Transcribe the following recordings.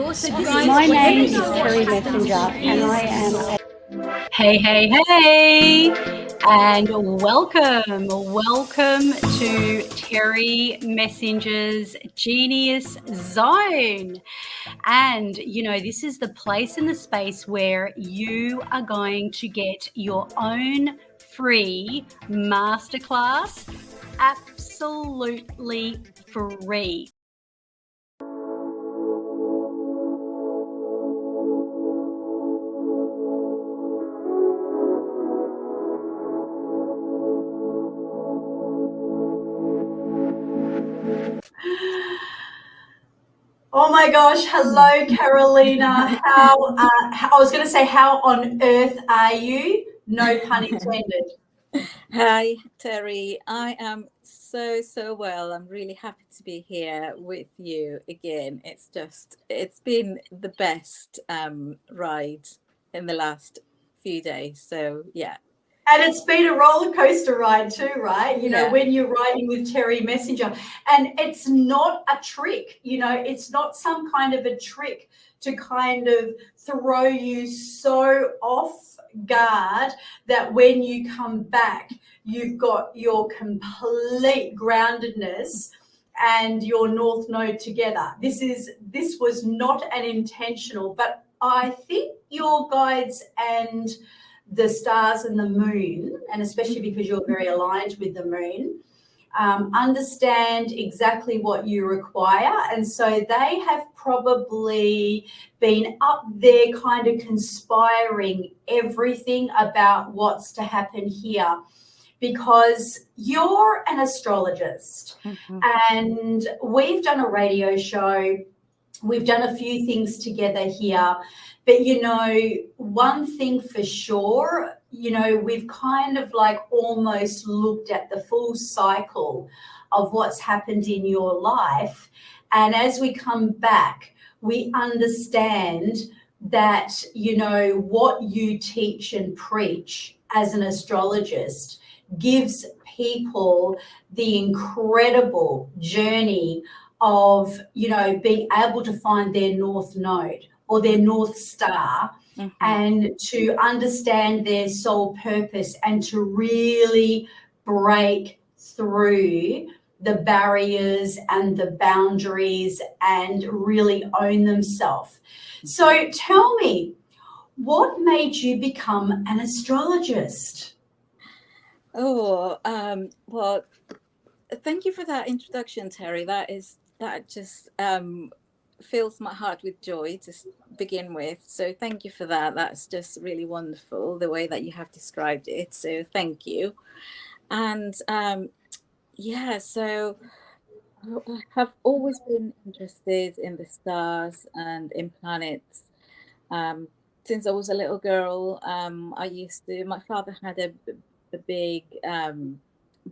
My name is Terri Messenger, and I am Hey, and welcome to Terri Messenger's Genius Zone. And, this is the place in the space where you are going to get your own free masterclass absolutely free. Oh my gosh, hello Carolina. I was going to say, how on earth are you? No pun intended. Hi, Terry. I am so well. I'm really happy to be here with you again. It's been the best ride in the last few days. So yeah. And it's been a roller coaster ride too, right? You know, when you're riding with Terri Messenger, and it's not a trick, it's not some kind of a trick to kind of throw you so off guard that when you come back, you've got your complete groundedness and your North Node together. This was not an intentional, but I think your guides and the stars and the moon, and especially because you're very aligned with the moon, understand exactly what you require. And so they have probably been up there kind of conspiring everything about what's to happen here, because you're an astrologist. And we've done a radio show. We've done a few things together here. But, one thing for sure, we've kind of like almost looked at the full cycle of what's happened in your life. And as we come back, we understand that, what you teach and preach as an astrologist gives people the incredible journey of, being able to find their North Node or their North Star, and to understand their soul purpose and to really break through the barriers and the boundaries and really own themselves. So tell me, what made you become an astrologist? Well, thank you for that introduction, Terry. That just fills my heart with joy to begin with. So thank you for that. That's just really wonderful, the way that you have described it. So thank you. And so I have always been interested in the stars and in planets. Since I was a little girl, my father had a big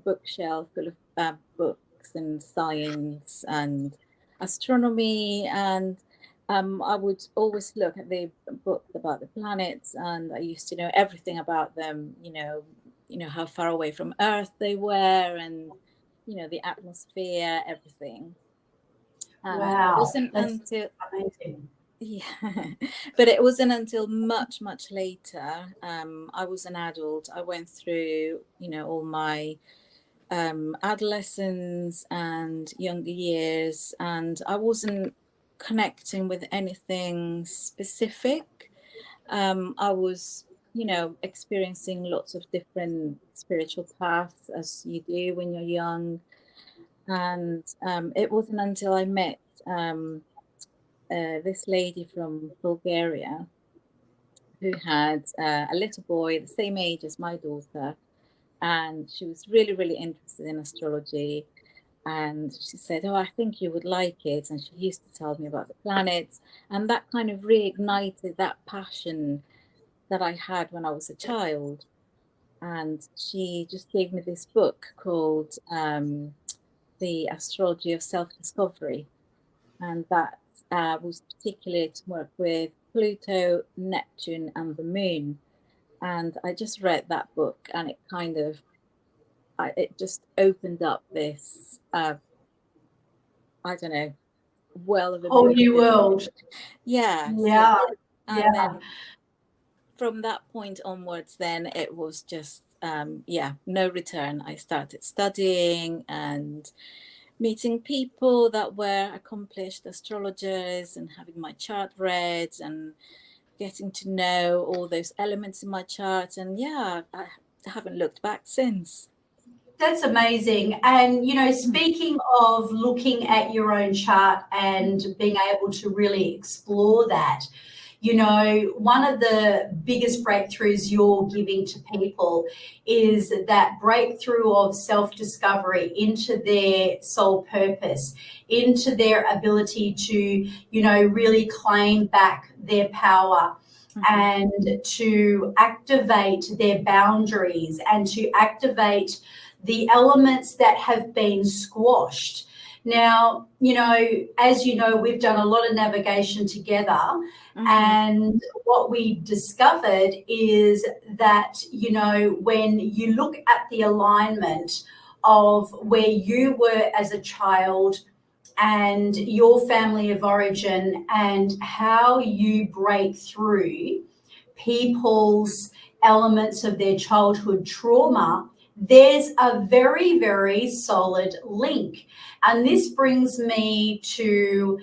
bookshelf full of books and science and astronomy, and I would always look at the books about the planets, and I used to know everything about them. How far away from Earth they were, and the atmosphere, everything. Wow, it wasn't that's until amazing. But it wasn't until much later. I was an adult. I went through, all my adolescence and younger years, and I wasn't connecting with anything specific. I was, experiencing lots of different spiritual paths, as you do when you're young. And it wasn't until I met this lady from Bulgaria who had a little boy the same age as my daughter, and she was really, really interested in astrology. And she said, "Oh, I think you would like it." And she used to tell me about the planets, and that kind of reignited that passion that I had when I was a child. And she just gave me this book called The Astrology of Self-Discovery, and that was particularly to work with Pluto, Neptune, and the moon. And I just read that book, and it kind of, it just opened up this, I don't know, well of a Whole business. new world. Yeah. Yeah. So, and Yeah. then from that point onwards, then it was just, no return. I started studying and meeting people that were accomplished astrologers and having my chart read and getting to know all those elements in my chart. And yeah, I haven't looked back since. That's amazing. And, you know, speaking of looking at your own chart and being able to really explore that, you know, one of the biggest breakthroughs you're giving to people is that breakthrough of self-discovery into their soul purpose, into their ability to, you know, really claim back their power. And to activate their boundaries and to activate the elements that have been squashed. Now, you know, as you know, we've done a lot of navigation together. And what we discovered is that, you know, when you look at the alignment of where you were as a child and your family of origin and how you break through people's elements of their childhood trauma, there's a very, very solid link. And this brings me to,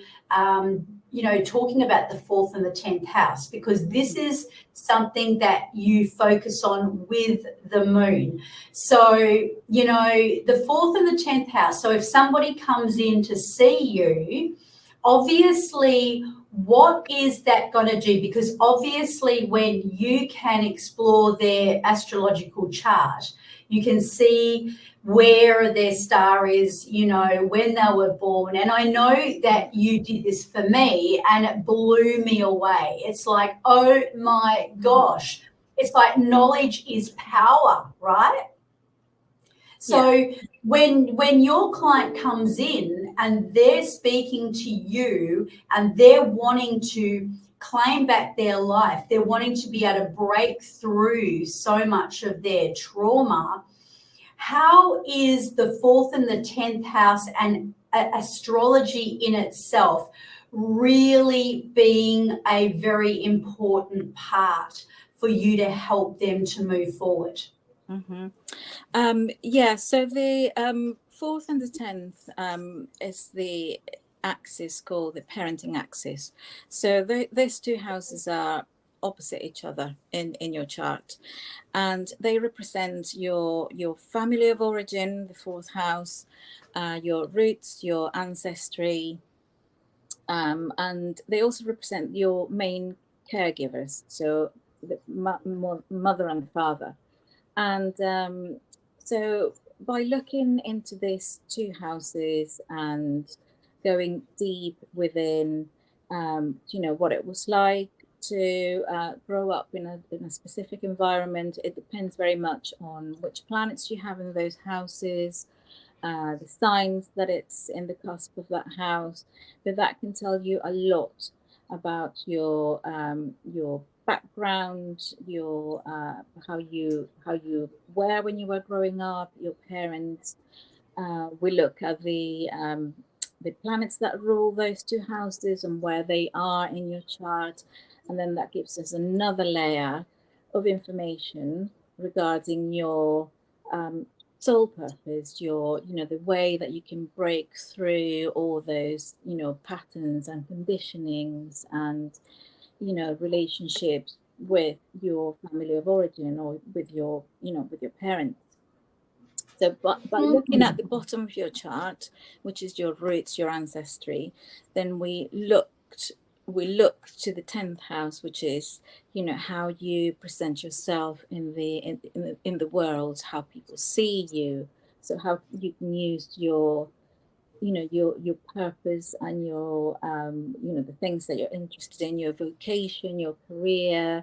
you know, talking about the 4th and the 10th house, because this is something that you focus on with the moon. So, you know, the 4th and the 10th house. So if somebody comes in to see you, obviously, what is that going to do? Because obviously when you can explore their astrological chart, you can see where their star is, you know, when they were born. And I know that you did this for me and it blew me away. It's like, oh my gosh. It's like knowledge is power, right? So when your client comes in and they're speaking to you and they're wanting to claim back their life, they're wanting to be able to break through so much of their trauma, how is the 4th and the 10th house and astrology in itself really being a very important part for you to help them to move forward? So the 4th and the 10th is the axis called the parenting axis. So these two houses are opposite each other in your chart, and they represent your family of origin, the 4th house, your roots, your ancestry, and they also represent your main caregivers, so the mother and father. And so by looking into these two houses and going deep within, you know, what it was like to grow up in a specific environment, it depends very much on which planets you have in those houses, the signs that it's in the cusp of that house. But that can tell you a lot about your background, your how you were when you were growing up, your parents. We look at the planets that rule those two houses and where they are in your chart, and then that gives us another layer of information regarding your soul purpose, your, you know, the way that you can break through all those, you know, patterns and conditionings and, you know, relationships with your family of origin or with your, you know, with your parents. So by looking at the bottom of your chart, which is your roots, your ancestry, then we look to the 10th house, which is, you know, how you present yourself in the world, how people see you. So how you can use your, you know, your purpose and your you know, the things that you're interested in, your vocation, your career,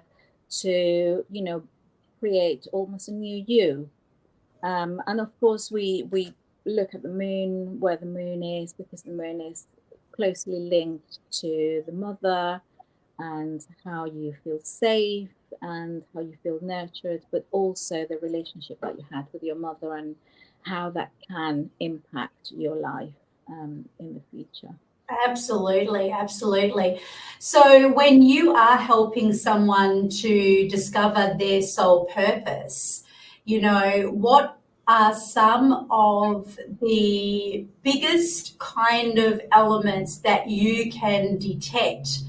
to, you know, create almost a new you. And of course we look at the moon, where the moon is, because the moon is closely linked to the mother and how you feel safe and how you feel nurtured, but also the relationship that you had with your mother and how that can impact your life in the future. Absolutely, absolutely. So when you are helping someone to discover their soul purpose, what are some of the biggest kind of elements that you can detect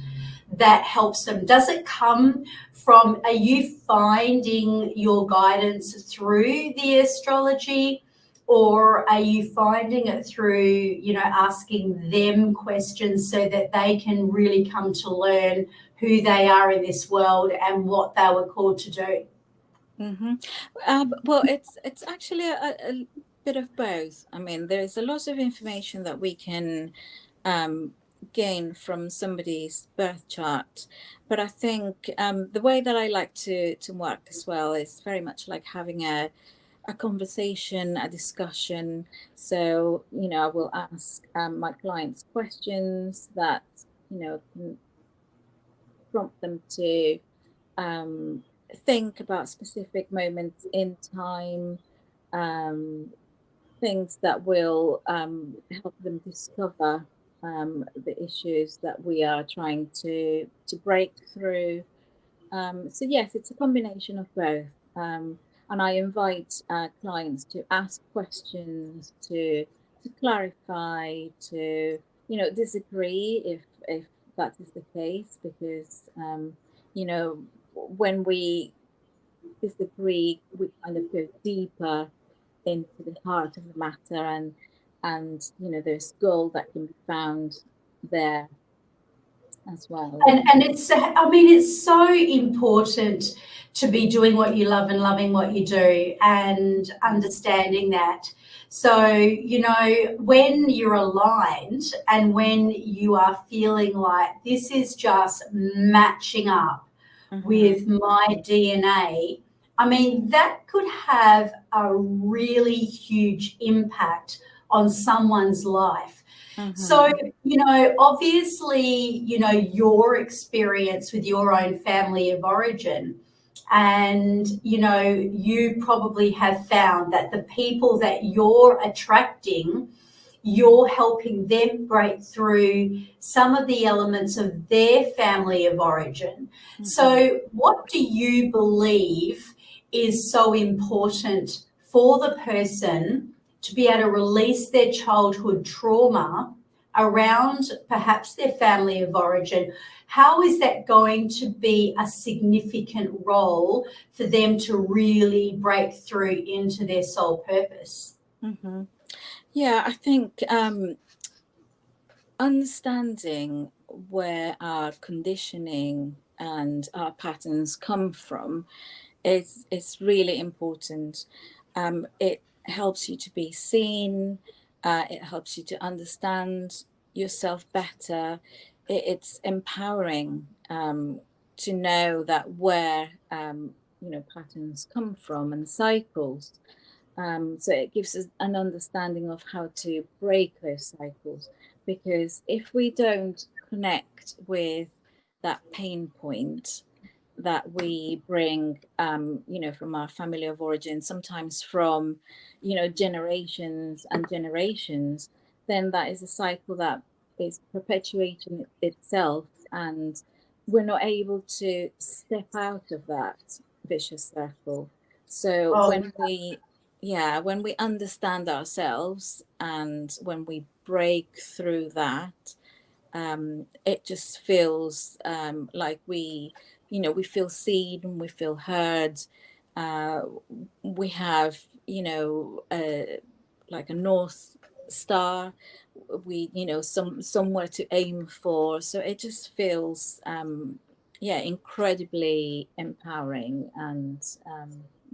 that helps them? Does it come from, are you finding your guidance through the astrology? Or are you finding it through, asking them questions so that they can really come to learn who they are in this world and what they were called to do? Well, it's actually a bit of both. I mean, there's a lot of information that we can gain from somebody's birth chart, but I think the way that I like to work as well is very much like having a conversation, a discussion. So, I will ask my clients questions that, can prompt them to think about specific moments in time, things that will help them discover the issues that we are trying to break through. So yes, it's a combination of both. And I invite clients to ask questions, to clarify, to disagree if that is the case, because when we disagree, we kind of go deeper into the heart of the matter, and there's gold that can be found there as well. And it's so important to be doing what you love and loving what you do and understanding that. So, when you're aligned and when you are feeling like this is just matching up with my DNA, that could have a really huge impact on someone's life. So, obviously, your experience with your own family of origin, and, you probably have found that the people that you're attracting, you're helping them break through some of the elements of their family of origin. So what do you believe is so important for the person to be able to release their childhood trauma around perhaps their family of origin? How is that going to be a significant role for them to really break through into their soul purpose? Yeah, I think understanding where our conditioning and our patterns come from is really important. It helps you to be seen. It helps you to understand yourself better. It's empowering to know that where patterns come from and cycles. So it gives us an understanding of how to break those cycles. Because if we don't connect with that pain point that we bring, from our family of origin, sometimes from, generations and generations, then that is a cycle that is perpetuating itself, and we're not able to step out of that vicious circle. So when we understand ourselves and when we break through that, it just feels like we feel seen and we feel heard. We have, like a North Star, we, somewhere to aim for. So it just feels, incredibly empowering. And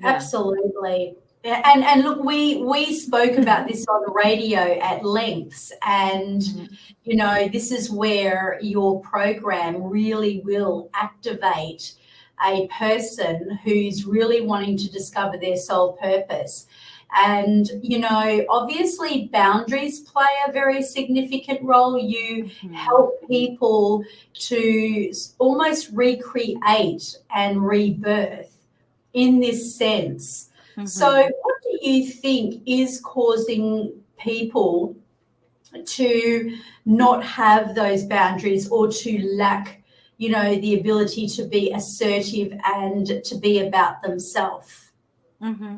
Absolutely. And look, we spoke about this on the radio at lengths, and this is where your program really will activate a person who's really wanting to discover their soul purpose. And obviously boundaries play a very significant role. You help people to almost recreate and rebirth in this sense. So what do you think is causing people to not have those boundaries or to lack, the ability to be assertive and to be about themselves? Mm-hmm.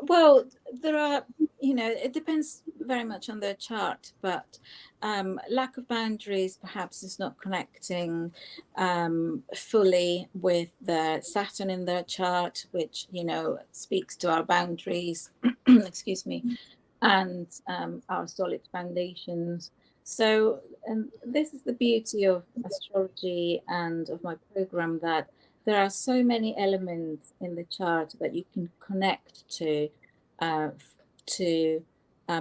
Well, there are, it depends very much on their chart, but lack of boundaries perhaps is not connecting fully with the Saturn in their chart, which, speaks to our boundaries, excuse me, and our solid foundations. So, and this is the beauty of astrology and of my program, that there are so many elements in the chart that you can connect to uh, to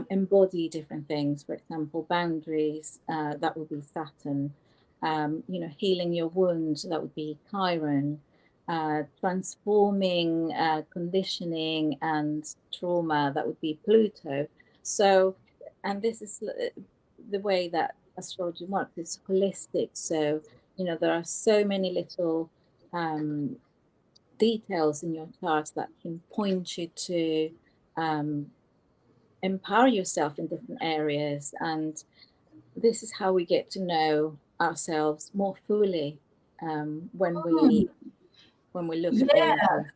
embody different things. For example, boundaries, that would be Saturn. Healing your wound, that would be Chiron. Transforming conditioning and trauma, that would be Pluto. So, and this is the way that astrology works, it's holistic. So, there are so many little details in your chart that can point you to empower yourself in different areas. And this is how we get to know ourselves more fully when we look at all of this.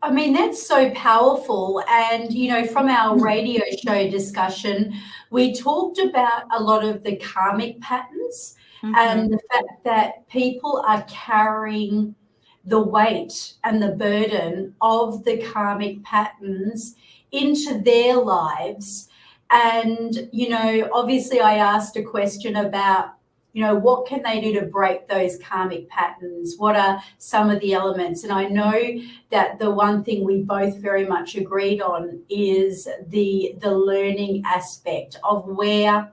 I mean, that's so powerful. And, from our radio show discussion, we talked about a lot of the karmic patterns and the fact that people are carrying the weight and the burden of the karmic patterns into their lives. And, obviously I asked a question about, what can they do to break those karmic patterns? What are some of the elements? And I know that the one thing we both very much agreed on is the learning aspect of where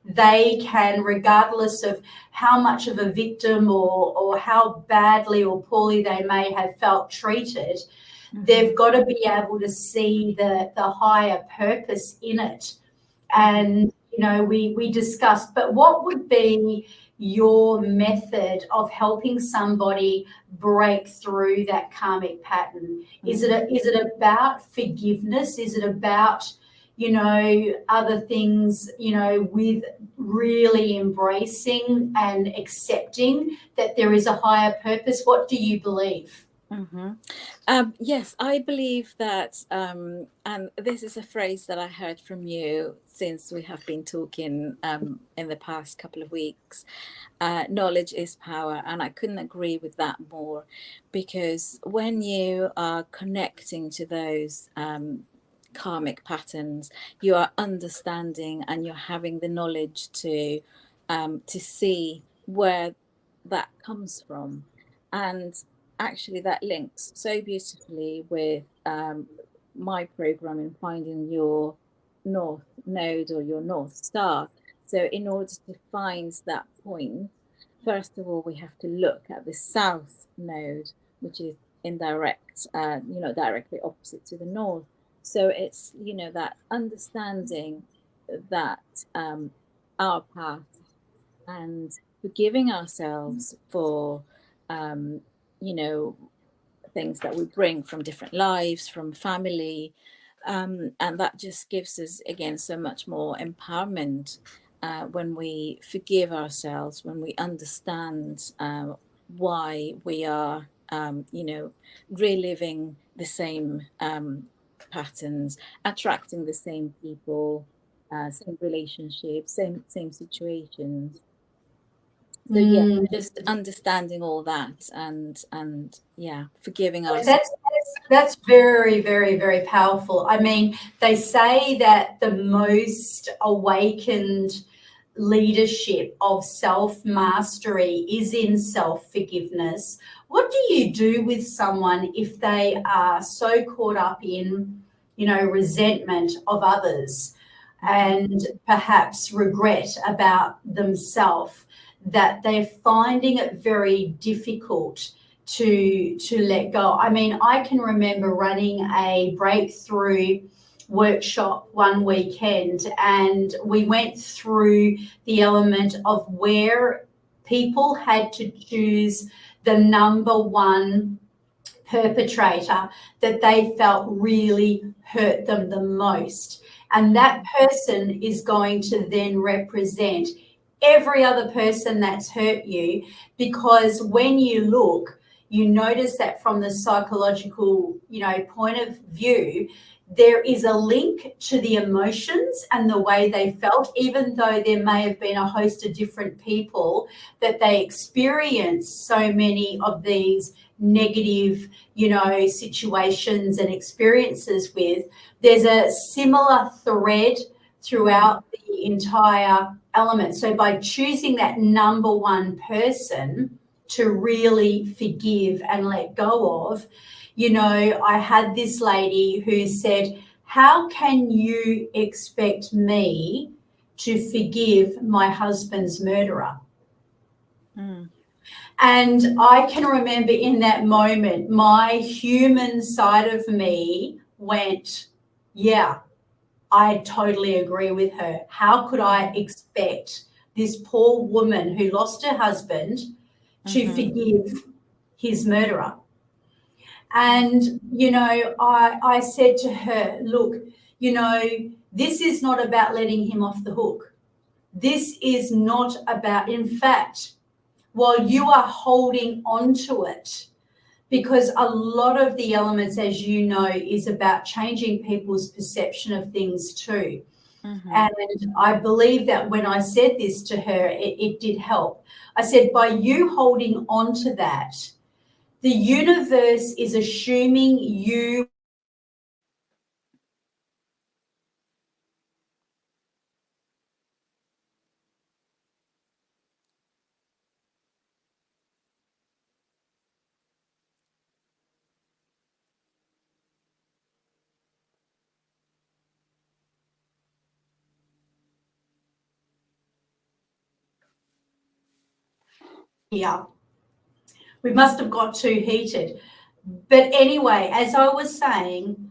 they can, regardless of how much of a victim or how badly or poorly they may have felt treated, they've got to be able to see the higher purpose in it. And we discussed, but what would be your method of helping somebody break through that karmic pattern? Is it about forgiveness? Is it about, other things, with really embracing and accepting that there is a higher purpose? What do you believe? Yes, I believe that, and this is a phrase that I heard from you since we have been talking in the past couple of weeks. Knowledge is power, and I couldn't agree with that more, because when you are connecting to those karmic patterns, you are understanding and you're having the knowledge to see where that comes from. And actually that links so beautifully with my program in finding your north node or your north star. So in order to find that point, first of all, we have to look at the south node, which is directly opposite to the north. So it's, that understanding that our path and forgiving ourselves for things that we bring from different lives, from family, and that just gives us, again, so much more empowerment when we forgive ourselves, when we understand why we are reliving the same patterns, attracting the same people, same relationships, same situations. So yeah, just understanding all that and forgiving ourselves. That's very, very, very powerful. I mean, they say that the most awakened leadership of self-mastery is in self-forgiveness. What do you do with someone if they are so caught up in, resentment of others and perhaps regret about themselves, that they're finding it very difficult to let go? I mean, I can remember running a breakthrough workshop one weekend, and we went through the element of where people had to choose the number one perpetrator that they felt really hurt them the most. And that person is going to then represent every other person that's hurt you, because when you look, you notice that from the psychological, point of view, there is a link to the emotions and the way they felt, even though there may have been a host of different people that they experienced so many of these negative, situations and experiences with. There's a similar thread throughout the entire element. So by choosing that number one person to really forgive and let go of, I had this lady who said, how can you expect me to forgive my husband's murderer? And I can remember in that moment, my human side of me went, yeah, I totally agree with her. How could I expect this poor woman who lost her husband to forgive his murderer? And, I said to her, look, this is not about letting him off the hook. This is not about, in fact, while you are holding on to it, because a lot of the elements, as you know, is about changing people's perception of things too. And I believe that when I said this to her, it did help. I said, by you holding on to that, the universe is assuming you here. We must have got too heated. But anyway, as I was saying,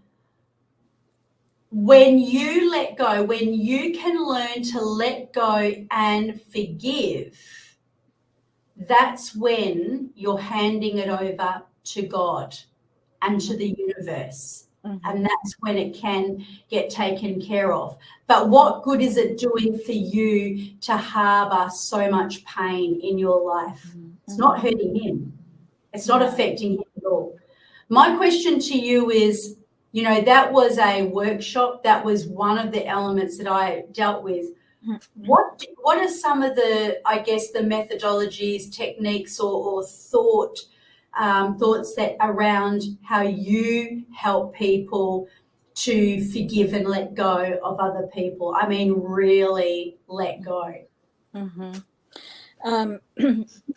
when you let go, when you can learn to let go and forgive, that's when you're handing it over to God and to the universe. And that's when it can get taken care of. But what good is it doing for you to harbour so much pain in your life? It's not hurting him. It's not affecting him at all. My question to you is, that was a workshop. That was one of the elements that I dealt with. What are some of the, I guess, the methodologies, techniques, or thoughts that around how you help people to forgive and let go of other people? I mean, really let go.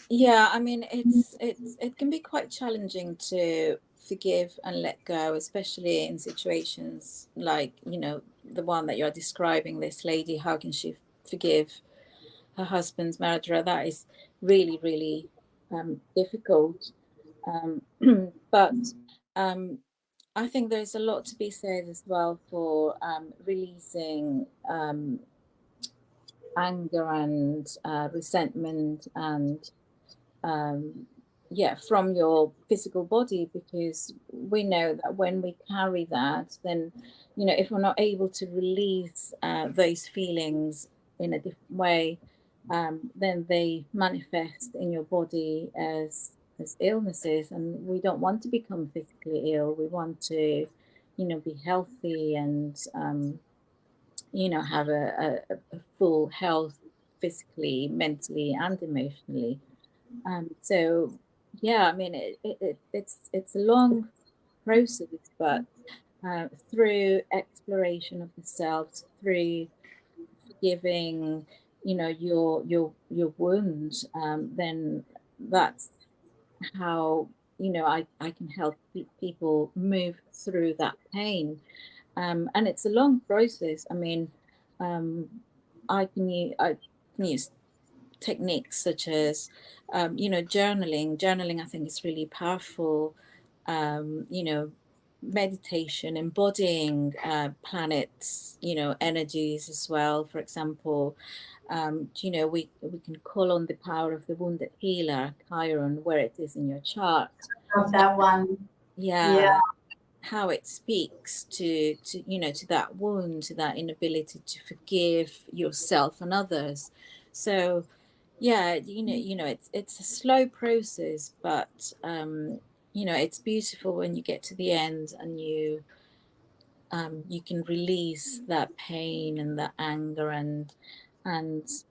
Yeah, I mean, it can be quite challenging to forgive and let go, especially in situations like, the one that you're describing, this lady. How can she forgive her husband's murderer? That is really, really difficult. But I think there's a lot to be said as well for releasing anger and resentment and from your physical body, because we know that when we carry that, then if we're not able to release those feelings in a different way, then they manifest in your body as illnesses. And we don't want to become physically ill. We want to be healthy and have a full health, physically, mentally, and emotionally. So yeah, I mean, it's a long process, but through exploration of the self, through forgiving, your wounds, then that's how I can help people move through that pain. And it's a long process. I mean, I can use techniques such as journaling. I think is really powerful. Meditation, embodying planets, energies as well. For example, we can call on the power of the wounded healer, Chiron, where it is in your chart. Love that one. Yeah. how it speaks to to that wound, to that inability to forgive yourself and others. So yeah, it's a slow process, but it's beautiful when you get to the end and you can release that pain and that anger, and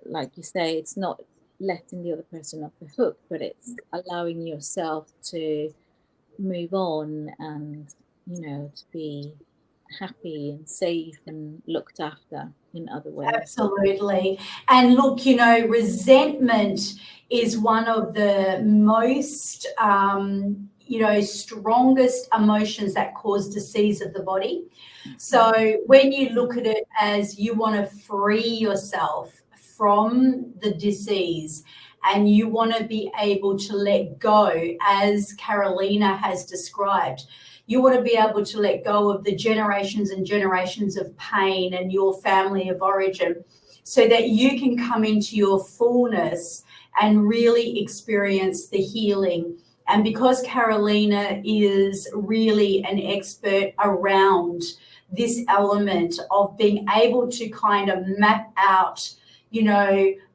like you say, it's not letting the other person off the hook, but it's allowing yourself to move on, and to be happy and safe and looked after in other ways. Absolutely. And look, resentment is one of the most strongest emotions that cause disease of the body. So when you look at it as you want to free yourself from the disease, and you want to be able to let go, as Carolina has described, you want to be able to let go of the generations and generations of pain and your family of origin, so that you can come into your fullness and really experience the healing. And because Carolina is really an expert around this element of being able to kind of map out,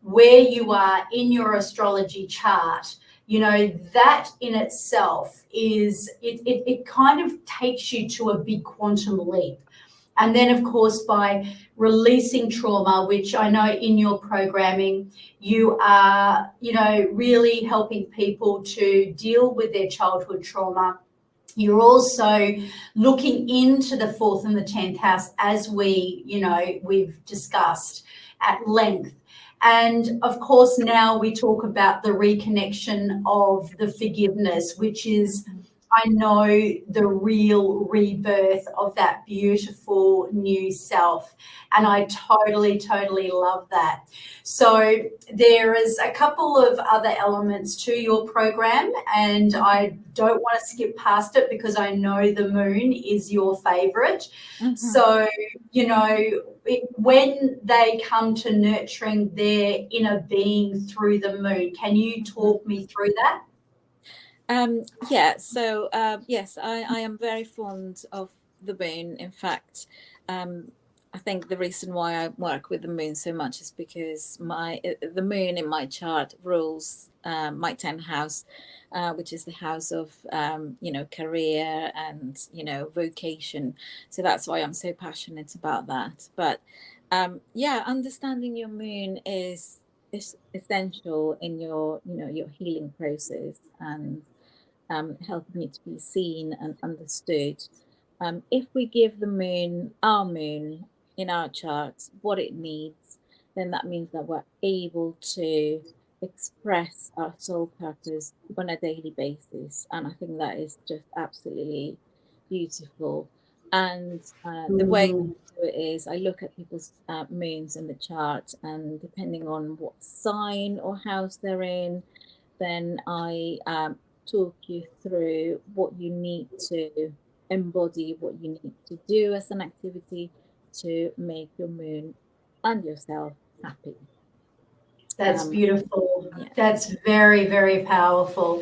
where you are in your astrology chart, that in itself is, it kind of takes you to a big quantum leap. And then, of course, by releasing trauma, which I know in your programming, you are, really helping people to deal with their childhood trauma. You're also looking into the 4th and the 10th house, as we've discussed at length. And of course, now we talk about the reconnection of the forgiveness, which is, I know, the real rebirth of that beautiful new self. And I totally, totally love that. So there is a couple of other elements to your program, and I don't want to skip past it because I know the moon is your favorite. Mm-hmm. So, when they come to nurturing their inner being through the moon, can you talk me through that? Yes, I am very fond of the moon. In fact, I think the reason why I work with the moon so much is because the moon in my chart rules my 10th house, which is the house of career and vocation. So that's why I'm so passionate about that. But understanding your moon is essential in your your healing process, and helping you to be seen and understood. If we give our moon in our chart, what it needs, then that means that we're able to express our soul purpose on a daily basis. And I think that is just absolutely beautiful. And the way I do it is I look at people's moons in the chart, and depending on what sign or house they're in, then I talk you through what you need to embody, what you need to do as an activity to make your moon and yourself happy. That's beautiful. Yeah. That's very, very powerful.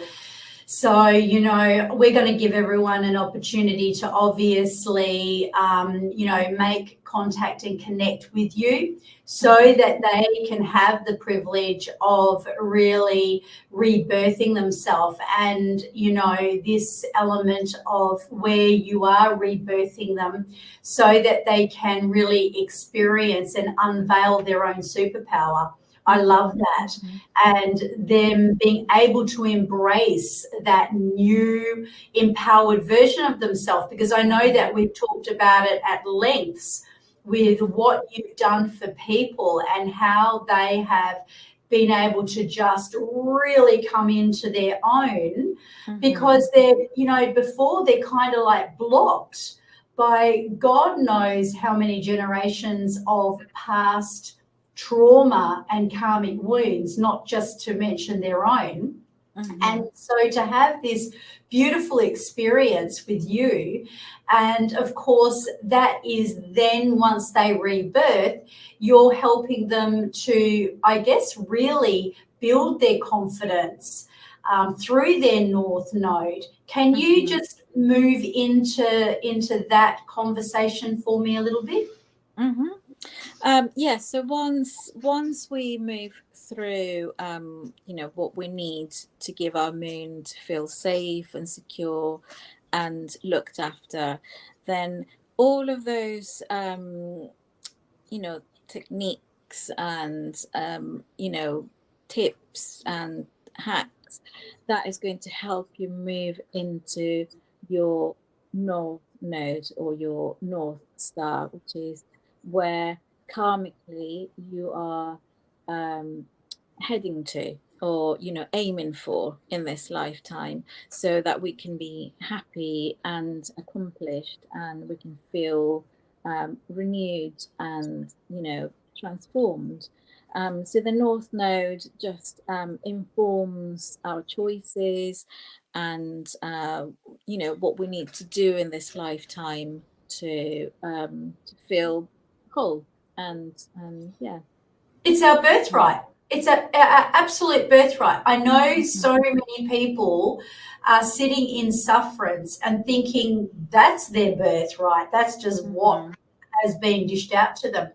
So, we're going to give everyone an opportunity to obviously, make contact and connect with you, so that they can have the privilege of really rebirthing themselves. And, this element of where you are rebirthing them, so that they can really experience and unveil their own superpower. I love that. And them being able to embrace that new empowered version of themselves, because I know that we've talked about it at lengths with what you've done for people and how they have been able to just really come into their own, because they're, before they're kind of like blocked by God knows how many generations of past trauma and karmic wounds, not just to mention their own. And so to have this beautiful experience with you, and of course that is then once they rebirth, you're helping them to, I guess, really build their confidence, through their North Node. Can you just move into that conversation for me a little bit? Yeah, so once we move through what we need to give our moon to feel safe and secure and looked after, then all of those techniques and tips and hacks that is going to help you move into your North Node or your North Star, which is where karmically you are heading to, or aiming for in this lifetime, so that we can be happy and accomplished, and we can feel renewed and transformed. So the North Node just informs our choices and what we need to do in this lifetime to feel whole and yeah. It's our birthright. It's an absolute birthright. I know so many people are sitting in sufferance and thinking that's their birthright. That's just what has been dished out to them.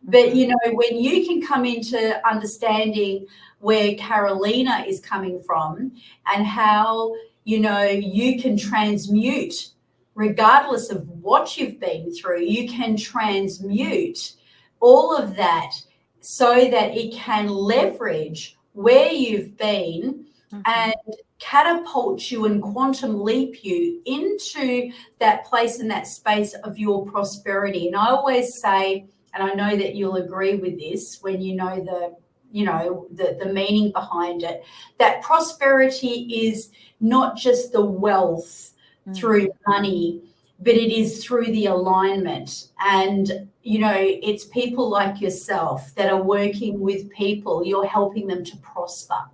But, when you can come into understanding where Carolina is coming from and how, you can transmute, regardless of what you've been through, you can transmute all of that so that it can leverage where you've been and catapult you and quantum leap you into that place and that space of your prosperity. And I always say, and I know that you'll agree with this when you know the meaning behind it, that prosperity is not just the wealth through money, but it is through the alignment. And it's people like yourself that are working with people. You're helping them to prosper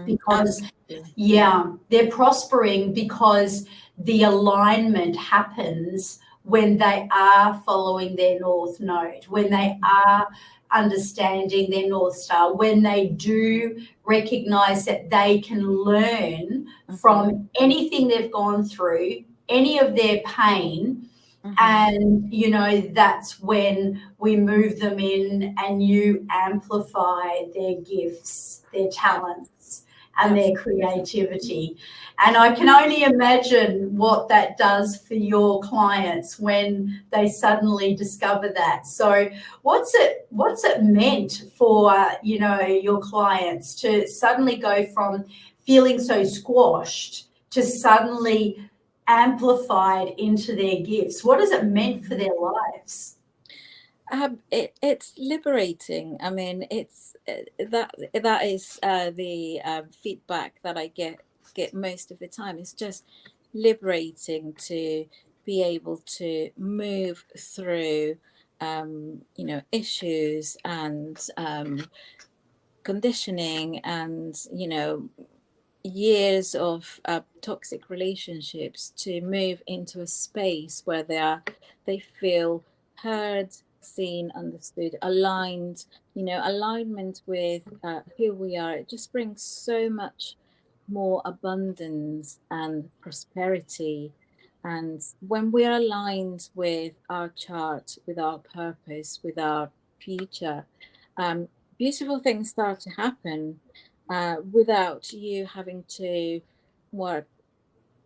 because they're prospering because the alignment happens when they are following their North Node, when they are understanding their North Star, when they do recognize that they can learn from anything they've gone through, any of their pain. And, that's when we move them in and you amplify their gifts, their talents and their creativity. And I can only imagine what that does for your clients when they suddenly discover that. So what's it meant for, your clients to suddenly go from feeling so squashed to suddenly amplified into their gifts? What has it meant for their lives? It's liberating. I mean, it's that is the feedback that I get most of the time. It's just liberating to be able to move through issues and conditioning and years of toxic relationships, to move into a space where they feel heard, seen, understood, aligned. Alignment with who we are. It just brings so much more abundance and prosperity. And when we're aligned with our chart, with our purpose, with our future, beautiful things start to happen without you having to work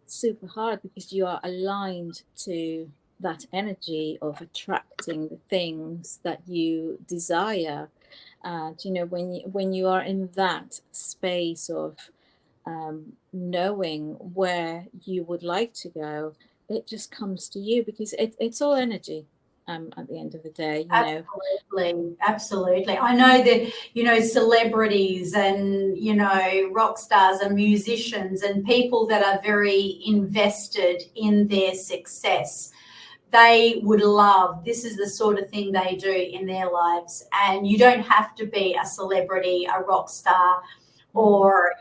super hard, because you are aligned to that energy of attracting the things that you desire. When you are in that space of knowing where you would like to go, it just comes to you, because it's all energy. At the end of the day, Absolutely. I know that, celebrities and, rock stars and musicians and people that are very invested in their success, they would love, this is the sort of thing they do in their lives. And you don't have to be a celebrity, a rock star, or,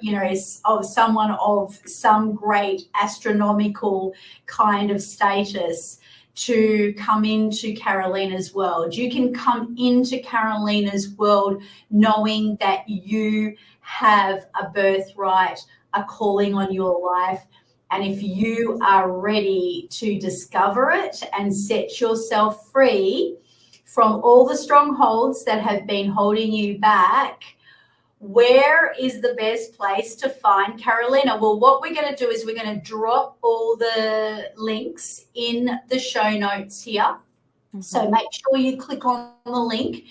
of someone of some great astronomical kind of status to come into Carolina's world. You can come into Carolina's world knowing that you have a birthright a calling on your life. And if you are ready to discover it and set yourself free from all the strongholds that have been holding you back, where is the best place to find Carolina? Well, what we're going to do is we're going to drop all the links in the show notes here. Mm-hmm. So make sure you click on the link.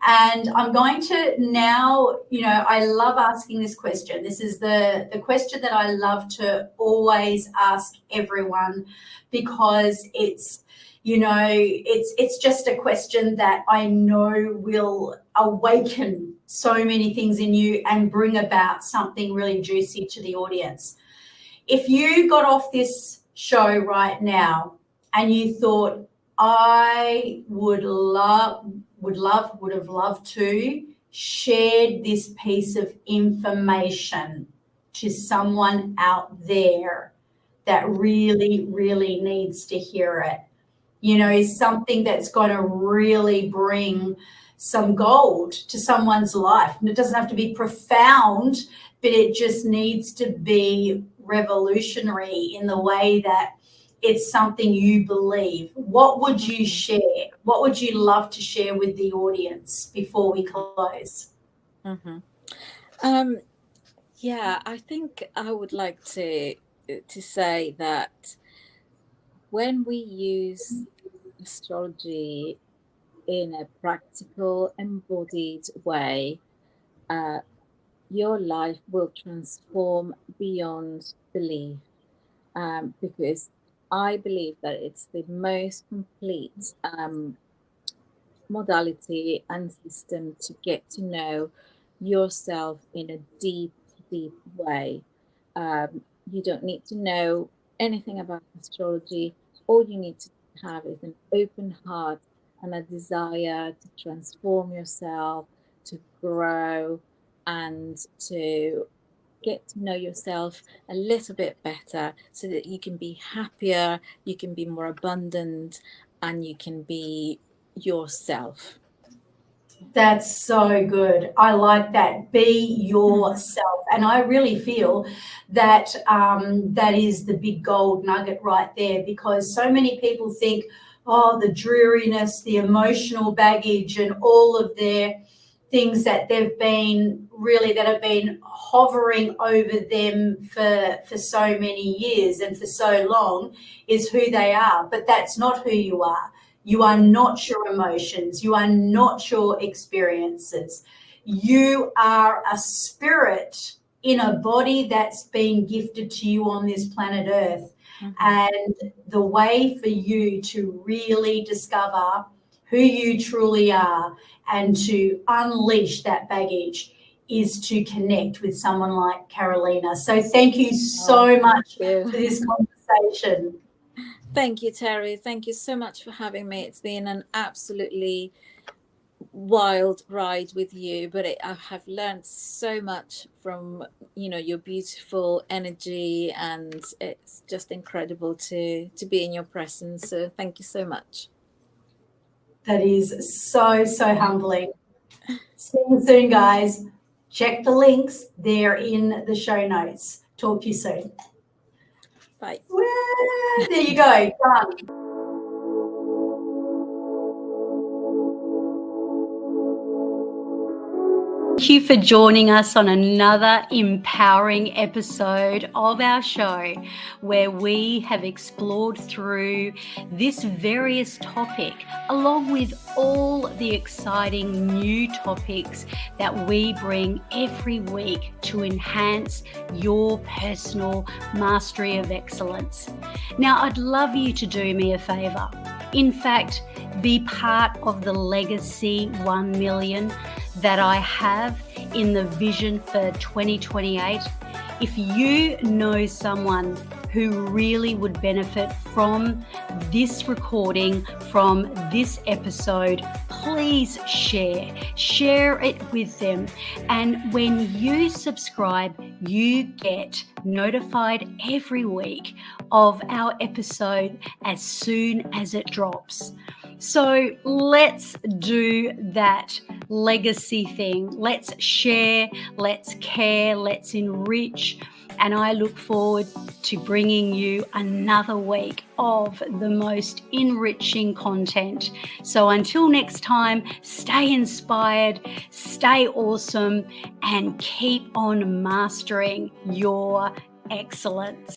And I'm going to now, I love asking this question. This is the question that I love to always ask everyone, because it's, it's just a question that I know will awaken so many things in you and bring about something really juicy to the audience. If you got off this show right now and you thought, I would have loved to share this piece of information to someone out there that really, really needs to hear it, is something that's going to really bring some gold to someone's life. And it doesn't have to be profound, but it just needs to be revolutionary in the way that it's something you believe. What would you share? What would you love to share with the audience before we close? Mm-hmm. I think I would like to say that when we use astrology in a practical, embodied way, your life will transform beyond belief, because I believe that it's the most complete modality and system to get to know yourself in a deep, deep way. You don't need to know anything about astrology. All you need to have is an open heart and a desire to transform yourself, to grow, and to get to know yourself a little bit better so that you can be happier, you can be more abundant, and you can be yourself. That's so good. I like that. Be yourself. And I really feel that that is the big gold nugget right there, because so many people think, the dreariness, the emotional baggage, and all of their things that have been hovering over them for so many years and for so long is who they are. But that's not who you are. You are not your emotions. You are not your experiences. You are a spirit in a body that's been gifted to you on this planet Earth. Mm-hmm. And the way for you to really discover who you truly are and to unleash that baggage is to connect with someone like Carolina. So thank you so much for this conversation. Thank you, Terri. Thank you so much for having me. It's been an absolutely wild ride with you, but I have learned so much from your beautiful energy, and it's just incredible to be in your presence. So thank you so much. That is so humbling. See you soon, guys. Check the links. They're in the show notes. Talk to you soon. Bye. Well, there you go. Done. Thank you for joining us on another empowering episode of our show, where we have explored through this various topic, along with all the exciting new topics that we bring every week to enhance your personal mastery of excellence. Now, I'd love you to do me a favor. In fact, be part of the Legacy 1 million that I have in the vision for 2028. If you know someone who really would benefit from this recording, from this episode, please share it with them. And when you subscribe, you get notified every week of our episode as soon as it drops. So let's do that legacy thing. Let's share, let's care, let's enrich, and I look forward to bringing you another week of the most enriching content. So until next time, stay inspired, stay awesome, and keep on mastering your excellence.